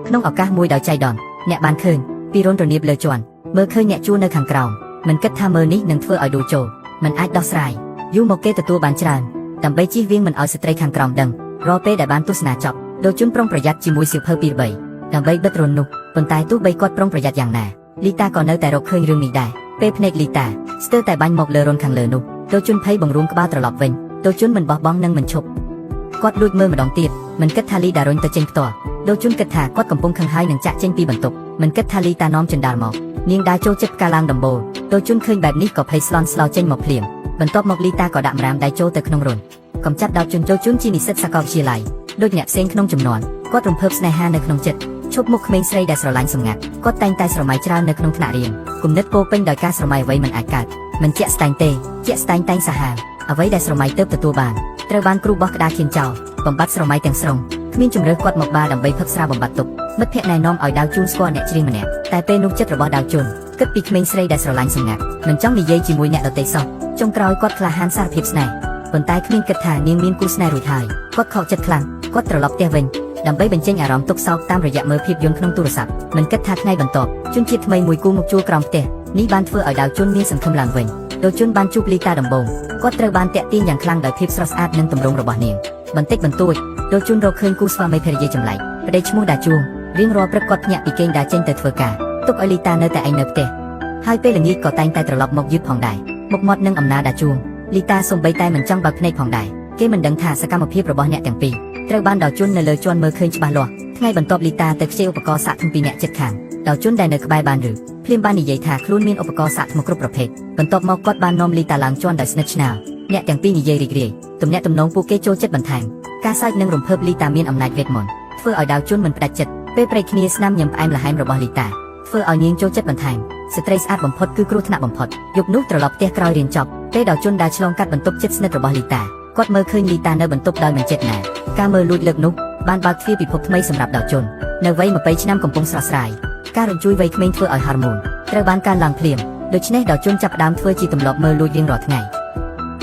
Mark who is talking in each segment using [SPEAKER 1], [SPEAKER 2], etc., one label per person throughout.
[SPEAKER 1] ក្នុងឱកាសមួយដោយចៃដន្យអ្នកបានឃើញពីរុនរនាបលើជាន់មើលឃើញអ្នកជួលនៅខាងក្រោមមិនគិតថាមើលនេះនឹងធ្វើឲ្យដូជោមិនអាចដោះស្រាយយូរមកគេទទួលបានច្រើនដើម្បីជៀសវាងមិនឲ្យស្ត្រីខាងក្រោមដឹងរាល់ពេលដែលបានទស្សនាចប់ដូជុនប្រុងប្រយ័ត្នជាមួយសៀវភៅពីរបីដើម្បីបិទរុននោះប៉ុន្តែទោះបីគាត់ប្រុងប្រយ័ត្នយ៉ាងណាលីតាក៏នៅតែរកឃើញរឿងនេះដែរពេលភ្នែកលីតាស្ទើរតែបាញ់មកលើរុនខាងលើនោះដូជុនភ័យបង្រួមក្បាលត្រឡប់វិញដូជុនមិនបោះបង់និងមិនឈប់គាត់លួចមើលម្ដងទៀតមិនគិតថាលីដារុញទៅចេញផ្ទាល់ដូជុនគិតថាគាត់កំពុងខឹងហើយនឹងចាក់ចេញពីបន្ទប់មិនគិតថាលីតានាំចិនដាលមកនាងដើរចូលចិត្តការឡើងដំបូលដូជុនឃើញបែបនេះក៏ភ័យស្លន់ស្លោចេញមកភ្លាមបន្ទាប់មកលីតាក៏ដាក់ម្រាមដៃចូលទៅក្នុងរុនកំចាត់ដោតជុនដូជុនជានិស្សិតសាកលវិទ្យាល័យដូចអ្នកផ្សេងក្នុងចំនួនគាត់រំភើបស្នេហានៅក្នុងចិត្តឈប់មុខក្មេងស្រីដែលស្រឡាញ់សម្ងាត់គាត់តែងតែស្រមៃច្រើននៅក្នុងថ្នាក់រៀនគំនិតពោពេញដោយការស្រមៃអ្វីមិនអាចកើតមិនជាក់ស្ដែងទេជាក់ស្ដែងតែងសាហាវអ្វីដែលស្រមៃទៅទទួលបានត្រូវបានគ្រូបោះក្តារខៀនចោលបំបត្តិស្រមៃទាំងស្រុងគ្មានជំរឿគាត់មកបាលដើម្បីផឹកស្រាបំបត្តិទុកមិត្តភក្តិណែនាំឲ្យដាវជូនស្គាល់អ្នកច្រៀងម្នាក់តែពេលនោះចិត្តរបស់ដាវជូនគិតពីក្មេងស្រីដែលស្រឡាញ់សម្ងាត់មិនចង់និយាយជាមួយអ្នកដទៃសោះចុងក្រោយគាត់ក្លាហានសារភាពស្នេហ៍ប៉ុន្តែគ្មានគិតថានាងមានគូស្នេហ៍រួចហើយគាត់ខកចិត្តខ្លាំងគាត់ត្រឡប់ផ្ទះវិញដើម្បីបញ្ចេញអារម្មណ៍ទុក្ខសោកតាមរយៈមើលភាពយន្តក្នុងទូរស័ព្ទមិនគិតថាថ្ងៃបន្ទាប់ជនជាតិថ្មីមួយគូមកជួលក្រោមផ្ទះនេះបានធ្វើឲ្យដាវជុនមានសង្ឃឹមឡើងវិញដូជុនបានជួបលីតាដំបូងគាត់ត្រូវបានតាក់ទាញយ៉ាងខ្លាំងដោយភាពស្រស់ស្អាតនិងទម្រង់របស់នាងបន្តិចបន្តួចដូជុនរកឃើញគូស្វាមីភរិយាចម្លែកប្តីឈ្មោះដាជួងរៀងរាល់ព្រឹកគាត់ភ្ញាក់ពីគេងដើរចេញទៅធ្វើការទុកឲ្យលីតានៅតែឯងនៅផ្ទះហើយពេលល្ងាចក៏តែងតែត្រឡប់មកយឺតផងដែរមុខមាត់នឹងអំណាដាជួងលីតាសូម្បីតែមិនចង់បើកភ្នែកផងដែរគេមិនដឹងថាសកម្មភាពរបស់អ្នកទាំងពីរត្រូវបានដោជុននៅលើជាន់មើលឃើញច្បាស់លាស់ថ្ងៃបន្ទាប់លីតាទៅខ្ចីឧបករណ៍សាកថ្មពីអ្នកជិតខាងដោជុនដែលនៅក្បែរបានឬភ្លាមបាននិយាយថាខ្លួនមានឧបករណ៍សាកថ្មគ្រប់ប្រភេទបន្ទាប់មកគាត់បាននាំលីតាឡើងជាន់ដោយស្និទ្ធស្នាលអ្នកទាំងពីរនិយាយរីករាយទំនាក់ទំនងពួកគេចូលចិត្តបន្ថែមការសើចនិងរំភើបលីតាមានអំណាចវេទមន្តធ្វើឲ្យដោជុនមិនផ្ដាច់ចិត្តពេលព្រៃគ្នាស្នាមញ៉ាំផ្អែមល្ហែមរបស់លីតាធ្វើឲ្យនាងចូលចិត្តបន្ថែមស្ត្រីស្អាតបំផុតគឺគ្រោះថ្នាក់បំផុតយប់នោះត្រឡប់ផ្ទះក្រោយរៀនចប់ពេលដោជុនដើរឆ្លងកាត់បន្ទប់ជិតស្និទ្ធរបស់លីតាគាត់មើលឃើញលីតានៅបន្ទប់ដោយមិនចិត្តណាការមើលលួចលើកនោះបានបើកទ្វារពិភពថ្មីសម្រាប់ដោជុននៅវ័យ20ឆ្នាំកំពុងស្រស់ស្រាយការរញ្ជួយវ័យក្មេងធ្វើឲ្យហូរម៉ូនត្រូវបានកើនឡើងភ្លាមដូច្នេះដោជុនចាប់ផ្ដើមធ្វើជាទម្លាប់មើលលួចរៀងរាល់ថ្ង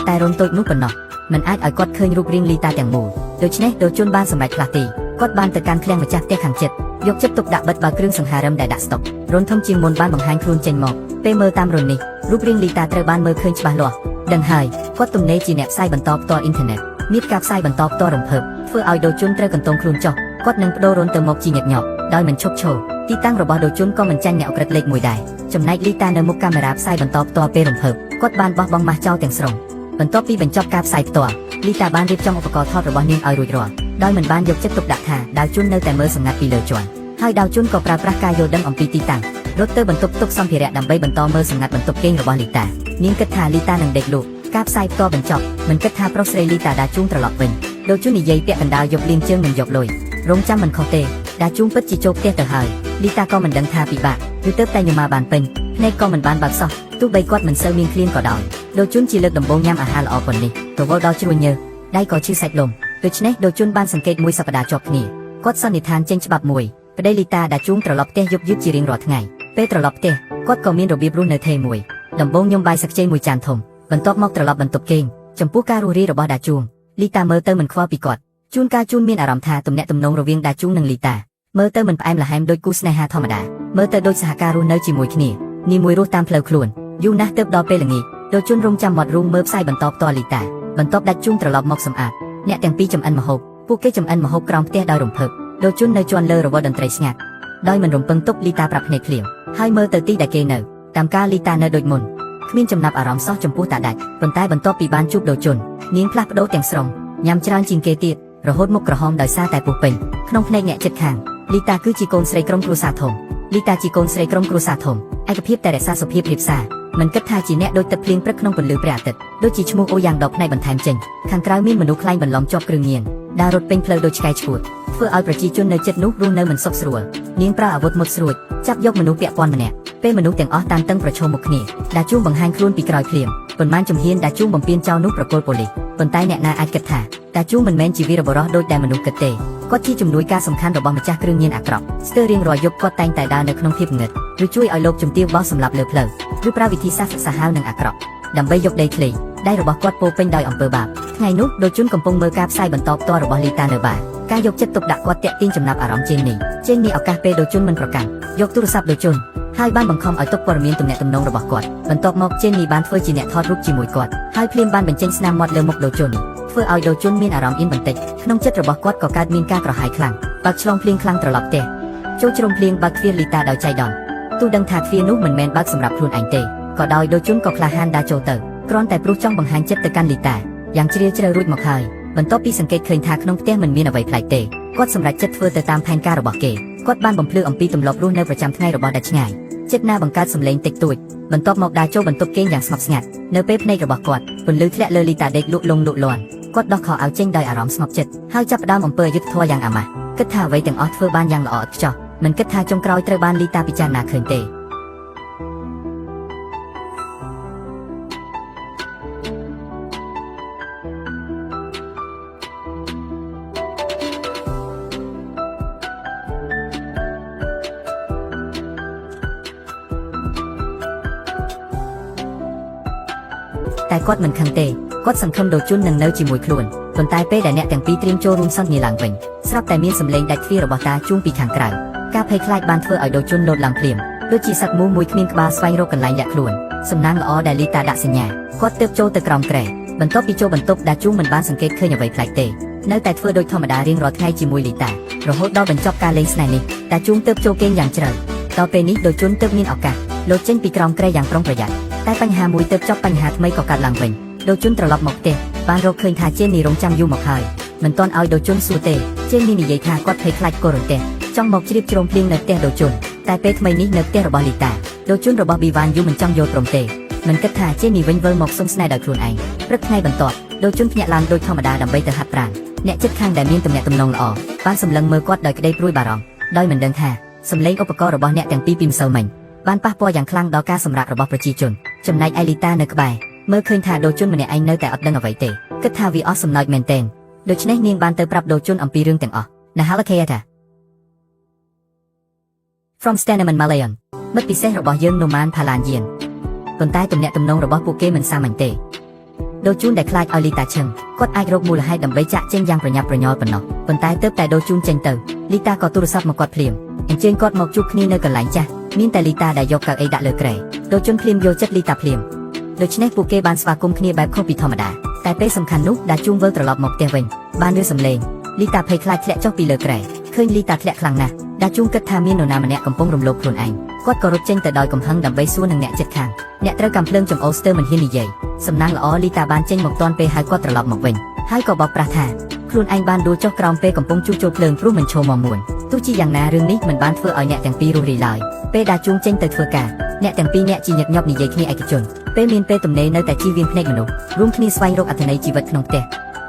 [SPEAKER 1] ៃតែរុនតូចនោះប៉ុណ្ណោះមិនអាចឲ្យគាត់ឃើញរូបរាងលីតាទាំងមូលដូច្នេះដោជុនបានសម្រេចផ្លាស់ទីគាត់បានទៅកាន់ឃ្លាំងម្ចាស់ផ្ទះខាងជិតយកចិត្តទុកដាក់បិទបើគ្រឿងសង្ហារឹមដែលដាក់ស្តុករុនធំជាងមុនបានបង្ហាញខ្លួនចេញមកពេលមើលតាមរុននេះរូបរាងលីតាត្រូវបានមើលឃើញច្បាស់លាស់ដឹងហើយគាត់ទំនេរជាអ្នកផ្សាយបន្តផ្ទាល់អ៊ីនធឺណិតមានការផ្សាយបន្តផ្ទាល់រំភើបធ្វើឲ្យដូជុនត្រូវកន្ទងខ្លួនចុះគាត់នឹងបដូររុនទៅមកជាញឹកញាប់ដោយមិនឈប់ឈរទីតាំងរបស់ដូជុនក៏មិនចាញ់អ្នកអក្រិតលេខ1ដែរចំណែកលីតានៅមុខកាមេរ៉ាផ្សាយបន្តផ្ទាល់ពេលរំភើបគាត់បានបោះបង់ម៉ាស់ចោលទាំងស្រុងបន្ទាប់ពីបញ្ចប់ការផ្សាយផ្ទាល់លីតាបានរៀបចំឧបករណ៍ថតរបស់នាងឲ្យរួចរាល់ដោយមិនបានយកចិត្តទុកដាក់ថាដាវជុននៅតែមើលសម្ងាត់ពីលើជាន់ហើយដាវជុនក៏ប្រើប្រាស់ការយល់ដឹងអំពីទីតាំងរត់ទៅបន្ទប់ទុកសម្ភារៈដើម្បីបន្តមើលសម្ងាត់បន្ទប់គេងរបស់លីតានាងគិតថាលីតានឹងដេកលក់ការផ្សាយផ្ទាល់បញ្ចប់មិនគិតថាប្រុសស្រីលីតាដាជួងត្រឡប់វិញដូជុននិយាយពាក់កណ្ដាលយកលៀងជើងមិនយកលុយរងចាំមិនខុសទេដាជួងពិតជាចូលផ្ទះទៅហើយលីតាក៏មិនដឹងថាពិបាកឬទៅតែញ៉ាំបានពេញភ្នែកក៏មិនបានបើកសោះទោះបីគាត់មិនសូវមានឃ្លានក៏ដោយដូជុនជាលើកដំបូងញ៉ាំអាហារល្អប៉ុណ្នេះរវល់ដល់ជ្រួញញើសដៃក៏ឈឺសាច់លំដូច្នេះដូជុនបានសង្កេតមួយសប្តាហ៍ជាប់គ្នាគាត់សន្និដ្ឋានចេញច្បាប់មួយប្តីលីតាដាជួងត្រឡប់ផ្ទះយប់យឺតជារៀងរាល់ថ្ងៃពេលត្រឡប់ផ្ទះគាត់ក៏មានរបៀបរស់នៅថេរមួយដំបូងញ៉ាំបាយសឹកខ្ចីមួយចានធំបន្ទាប់មកត្រឡប់បន្ទប់គេងចំពោះការរស់រាយរបស់ដាជួងលីតាមើលទៅមិនខ្វល់ពីគាត់ជួនកាលជួនមានអារម្មណ៍ថាទំនាក់ទំនងរវាងដាជួងនិងលីតាមើលទៅមិនផ្អែមល្ហែមដូចគូស្នេហាធម្មតាមើលទៅដូចសហការរស់នៅជាមួយគ្នានីមួយរស់តាមផ្លូវខ្លួនយូរណាស់ទើបដល់ពេលល្ងាចដូជុនរងចាំមាត់រូងមើលផ្សាយបន្តផ្ទាល់លីតាបន្ទាប់ដាជួងត្រឡប់មកសម្អាតអ្នកទាំងពីរចម្អិនម្ហូបពួកគេចម្អិនម្ហូបក្រោមផ្ទះដោយរំភើបដូជុននៅជាន់លើរវល់តន្ត្រីស្ងាត់ដោយមិនរំពឹងទុកលីតាប្រាប់ភ្នែកភ្លាមហើយមើលទៅទីដែលគេនៅតាមការលីតានៅដូចមុនគ្មានចំណាប់អារម្មណ៍សោះចំពោះតាដាច់ប៉ុន្តែបន្ទាប់ពីបានជួបដូជុននាងផ្លាស់ប្ដូរទាំងស្រុងញ៉ាំច្រើនជាងគេទៀតរហូតមុខក្រហមដោយសារតែពុះពេញក្នុងភ្នែកអ្នកជិតខាងលីតាគឺជាកូនស្រីក្រុមគ្រួសារធំលីតាជាកូនស្រីក្រុមគ្រួសារធំឯកភាពតែរក្សាសុភាពរៀបសារមិនគិតថាជាអ្នកដូចទឹកភ្លៀងព្រឹកក្នុងពន្លឺព្រះអាទិត្យដូចជាឈ្មោះអូយ៉ាងដកផ្នែកបន្ថែមចេញខាងក្រៅមានមនុស្សខ្លែងបន្លំជាប់គ្រឿងញៀនដើររត់ពេញផ្លូវដូចឆ្កែឆ្កួតធ្វើឲ្យប្រជាជននៅជិតនោះរស់នៅមិនសុខស្រួលនាងប្រើអាវុធមុតស្រួចចាប់យកមនុស្សពាក់ព័ន្ធម្នាក់ពេលមនុស្សទាំងអស់តានតឹងប្រឈមមុខគ្នាដាជួងបង្ហាញខ្លួនពីក្រោយភ្លាមប៉ុន្មានជំហានដាជួងបំពេញចោលនោះប្រគល់ប៉ូលីសប៉ុន្តែអ្នកណាអាចគិតថាដាជួងមិនមែនជាវីរបុរសដូចដែលមនុស្សគិតទេគាត់ជាជំនួយការសំខាន់របស់ម្ចាស់គ្រឿងញៀនអាក្រក់ស្ទើររៀងរាល់យប់គាត់តែងតែដើរនៅក្នុងភាពងឹតឬជួយឲ្យលោកជំទាវបោះសម្លាប់លើផ្លូវឬប្រើវិធីសាស្ត្រសាហាវនិងអាក្រក់ដើម្បីយកដីធ្លីដៃរបស់គាត់ពោពេញដោយអំពើបាបថ្ងៃនោះដូជុនកំពុងមើលការផ្សាយបន្តផ្ទាល់របស់លីតានៅបារ ការយកចិត្តទុកដាក់គាត់តាក់ទាញចំណាប់អារម្មណ៍ជេននេះឱកាសពេលដូជុនមិនប្រកាន់យកទូរស័ព្ទដូជុនហើយបានបង្ខំឲ្យទុកព័ត៌មានទំនាក់ទំនងរបស់គាត់បន្ទាប់មកជេននេះបានធ្វើជាអ្នកថតរូបជាមួយគាត់ហើយភ្លាមបានបញ្ចេញស្នាមមាត់លើមុខដូជុនធ្វើឲ្យដូជុនមានអារម្មណ៍អៀនបន្តិចក្នុងចិត្តរបស់គាត់ក៏កើតមានការក្រហាយខ្លាំងបើកឆ្លងភ្លៀងខ្លាំងត្រឡប់ផ្ទះចូលជ្រុំភ្លៀងបើកទ្វារលីតាដោយចៃដន្យទោះដឹងថាទ្វារនោះមិនមែនបើកសម្រាប់ខ្លួនឯងទេក៏ដោយដូជុនក៏ក្លាហានដើរចូលទៅគ្រាន់តែព្រោះចង់បង្ហាញចិត្តទៅកាន់លីតាយ៉ាងជ្រាលជ្រៅរួចមកហើយបន្ទាប់ពីសង្កេតឃើញថាក្នុងផ្ទះមិនមានអ្វីប្លែកទេគាត់សម្រេចចិត្តធ្វើទៅតាមផែនការរបស់គេគាត់បានបំភ្លឺអំពីទម្លាប់រស់នៅប្រចាំថ្ងៃរបស់អ្នកឆ្ងាយចិត្តណាបង្កើតសម្លេងតិចតួចបន្ទាប់មកដើរចូលបន្ទប់គេងយ៉ាងស្ងប់ស្ងាត់នៅពេលភ្នែករបស់គាត់ពន្លឺធ្លាក់លើលីតាដេកលក់លង់លក់លាន់គាត់ដោះខោអាវចេញដោយអារម្មណ៍ស្ងប់ចិត្តហើយចាប់ផ្ដើមអំពើអយុត្តិធម៌យ៉ាងអាម៉ាស់គិតថាអ្វីទាំងអស់ធ្វើបានយ៉ាងល្អឥតខ្ចោះមិនគិតថាចុងក្រោយត្រូវបានលីតាពិចារណាឃើញទេតែគាត់មិនខឹងទេគាត់សង្ឃឹមដូជុននឹងនៅជាមួយខ្លួនប៉ុន្តែពេលដែលអ្នកទាំងពីរត្រៀមចូលរួមសន្ទនាឡើងវិញស្រាប់តែមានសម្លេងដាច់ទ្វាររបស់តាជួងពីខាងក្រៅការភ័យខ្លាចបានធ្វើឲ្យដូជុនលោតឡើងភ្លាមដូចជាសត្វមូសមួយគ្មានក្បាលស្វែងរកកន្លែងលាក់ខ្លួនសំណាងល្អដែលលីតាដាក់សញ្ញាគាត់ទើបចូលទៅក្រោមគ្រែបន្ទាប់ពីចូលបន្ទប់ដាជួងមិនបានសង្កេតឃើញអ្វីប្លែកទេនៅតែធ្វើដូចធម្មតារៀងរាល់ថ្ងៃជាមួយលីតារហូតដល់បញ្ចប់ការលេងស្នេហ៍នេះដាជួងទើបចូលគេងយ៉ាងជ្រៅដល់ពេលនេះដូជុនទើបមានឱកាសលោតចេញពីក្រោមគ្រែយ៉ាងប្រុងប្រយ័ត្នតែបញ្ហាមួយទើបចប់បញ្ហាថ្មីក៏កើតឡើងវិញដូជុនត្រឡប់មកផ្ទះបានរកឃើញថាជេននេះរងចាំយូរមកហើយមិនទាន់ឲ្យដូជុនសួរទេជេននេះនិយាយថាគាត់ភ័យខ្លាចកូររទេះចង់មកជ្រាបជ្រោមភ្លៀងនៅផ្ទះដូជុនតែពេលថ្មីនេះនៅផ្ទះរបស់លីតាដូជុនរបស់ប៊ីវ៉ានយូមិនចង់យល់ព្រមទេមិនគិតថាជេននេះវិញវិលមកសុំស្នេហ៍ដោយខ្លួនឯងព្រឹកថ្ងៃបន្ទាប់ដូជុនភ្ញាក់ឡើងដូចធម្មតាដើម្បីទៅហាត់ប្រាណអ្នកជិតខាងដែលមានទំនាក់ទំនងល្អបានសម្លឹងមើលគាត់ដោយក្តីព្រួយបារម្ភដោយមិនដឹងថាសម្លេងឧបករណ៍របស់អ្នកទាំងពីរពីម្សិលមិញបានប៉ះពាល់យ៉ាងខ្លាំងដល់ការសម្រាករបស់ប្រជាជនចំណែកឯលីតានៅក្បែរមើលឃើញថាដូជុនម្នាក់ឯងនៅតែអត់ដឹងអ្វីទេគិតថាវាអស់សំណើចមែនទែនដូច្នេះនាងបានទៅប្រាប់ដូជុនអំពីរឿងទាំងអស់ Nahalakayata From Staneman Malayan មិត្តពិសេសរបស់យើងនូម៉ានផាឡានយានប៉ុន្តែទំនាក់ទំនងរបស់ពួកគេមិនសាមញ្ញទេដូជុនដែលខ្លាចឲ្យលីតាឈឹងគាត់អាចរកមូលហេតុដើម្បីចាក់ចេញយ៉ាងប្រញាប់ប្រញាល់ប៉ុណ្ណោះប៉ុន្តែទើបតែដូជុនចេញទៅលីតាក៏ទូរស័ព្ទមកគាត់ភ្លាមអញ្ជើញគាត់មកជួបគ្នានៅកន្លែងចាស់មានតែលីតាដែលយកកៅអីដាក់លើគ្រែដូជុនភ្លាមយកចិត្តលីតាភ្លាមដូច្នេះពួកគេបានស្វាគមន៍គ្នាបែបខុសពីធម្មតាតែពេលសំខាន់នោះដាជួងវិលត្រឡប់មកផ្ទះវិញបានឮសំឡេងលីតាភ័យខ្លាចធ្លាក់ចុះពីលើគ្រែឃើញលីតាធ្លាក់ខ្លាំងណាស់ដាជួងគិតថាមាននរណាម្នាក់កំពុងរំលោភខ្លួនឯងគាត់ក៏រត់ចេញទៅដោយកំហឹងដើម្បីសួរនឹងអ្នកជិតខាងអ្នកត្រូវកំភ្លើងចំអូស្ទើមិនហ៊ាននិយាយសំណាងល្អលីតាបានចេញមកទាន់ពេលហៅគាត់ត្រឡប់មកវិញហើយក៏បោកប្រាស់ថាខ្លួនឯងបានដួលចុះក្រោមពេលកំពុងជួសជុលភ្លើងព្រោះមិនឈរមកមួនទោះជាយ៉ាងណារឿងនេះមិនបានធ្វើឲ្យអ្នកទាំងពីររស់រាយឡើយពេលដាជួងចេញទៅធ្វើការអ្នកទាំងពីរអ្នកជាញឹកញាប់និយាយគ្នាឯកជនពេលមានពេលទំនេរនៅតែជៀសវាងភ្នែកមនុស្សរួមគ្នាស្វែងរកអត្ថន័យជីវិតក្នុងផ្ទះ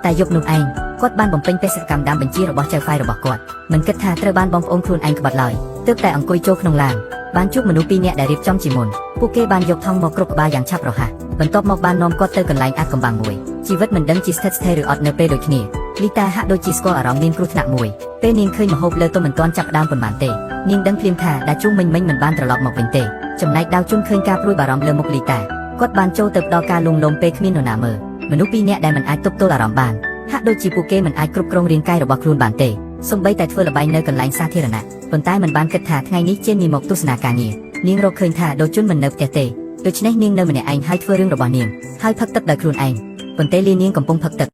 [SPEAKER 1] តែយប់នោះឯងគាត់បានបំពេញបេសកកម្មតាមបញ្ជារបស់ចៅហ្វាយរបស់គាត់មិនគិតថាត្រូវបានបងប្អូនខ្លួនឯងក្បត់ឡើយទើបតែអង្គុយចូលក្នុងឡានបានជួបមនុស្សពីរនាក់ដែលរៀបចំជាមុនពួកគេបានយកថង់មកគ្រប់ក្បាលយ៉ាងឆាប់រហ័សបន្ទាប់មកបាននាំគាត់ទៅកន្លែងអាថ៌កំបាំងមួយជីវិតមិនដឹងជាស្ថិតស្ថេរឬអត់នៅពេលដូចគ្នាលីតាហាក់ដូចជាស្គាល់អារម្មណ៍មានគ្រោះថ្នាក់មួយពេលនាងឃើញម្ហូបលើតុមិនទាន់ចាប់ផ្ដើមប៉ុន្មានទេនាងដឹងភ្លាមថាដាជួងមិញមិនបានត្រឡប់មកវិញទេចំណែកដាវជុនឃើញការព្រួយបារម្ភលើមុខលីតាគាត់បានចូលទៅផ្ដល់ការលួងលោមពេលគ្មាននរណាមើលមនុស្សពីរនាក់ដែលមិនអាចទប់ទល់អារម្មណ៍បានហាក់ដូចជាពួកគេមិនអាចគ្រប់គ្រងរាងកាយរបស់ខ្លួនបានទេសូម្បីតែធ្វើល្បែងនៅកន្លែងសាធារណៈប៉ុន្តែមិនបានគិតថាថ្ងៃនេះជេននេះមកទស្សនាការងារនាងរកឃើញថាដូជុនមិននៅផ្ទះទេដូច្នេះនាងនៅម្នាក់ឯងហើយធ្វើរឿងរបស់នាងហើយផឹកទឹកដោយខ្លួនឯងប៉ុន្តែលីនាងកំពុងផឹកទឹក